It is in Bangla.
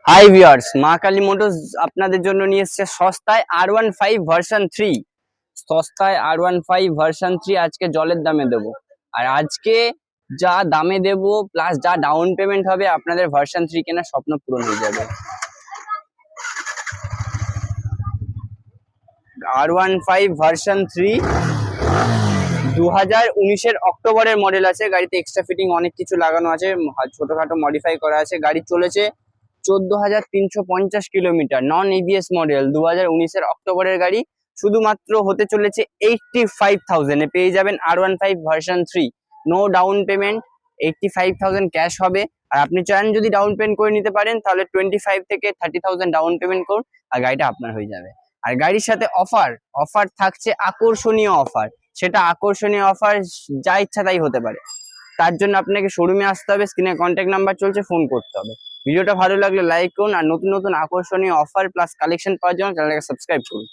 হাই ভিউয়ার্স, মা কালী মোটরস আপনাদের জন্য নিয়ে এসেছে সস্তায় R15 ভার্সন 3। সস্তায় R15 ভার্সন 3 আজকে জলের দামে দেবো। আর আজকে যা দামে দেবো প্লাস যা ডাউন পেমেন্ট হবে আপনাদের ভার্সন 3 কেনার স্বপ্ন পূরণ হয়ে যাবে। R15 ভার্সন 3 2019-এর অক্টোবরের মডেল আছে। গাড়িতে এক্সট্রা ফিটিং অনেক কিছু লাগানো আছে, ছোটখাটো মডিফাই করা আছে। গাড়ি চলেছে 14,350 কিলোমিটার। নন এবিএস মডেল, 2019-এর অক্টোবরের গাড়ি। শুধুমাত্র হতে চলেছে 85,000-এ পেয়ে যাবেন R15 version 3। No down payment, 85,000 cash হবে। আর আপনি চান যদি ডাউন পেমেন্ট করে নিতে পারেন তাহলে 25 থেকে 30,000 ডাউন পেমেন্ট করুন আর গাড়িটা আপনার হয়ে যাবে। আর গাড়ির সাথে অফার থাকছে, আকর্ষণীয় অফার। সেটা আকর্ষণীয় অফার যা ইচ্ছা তাই হতে পারে। তার জন্য আপনাকে শোরুমে আসতে হবে, স্ক্রিনে কন্ট্যাক্ট নাম্বার চলছে, ফোন করতে হবে। ভিডিওটা ভালো লাগলে লাইক করুন আর নতুন নতুন আকর্ষণীয় অফার প্লাস কালেকশন পাওয়ার জন্য চ্যানেলটাকে সাবস্ক্রাইব করুন।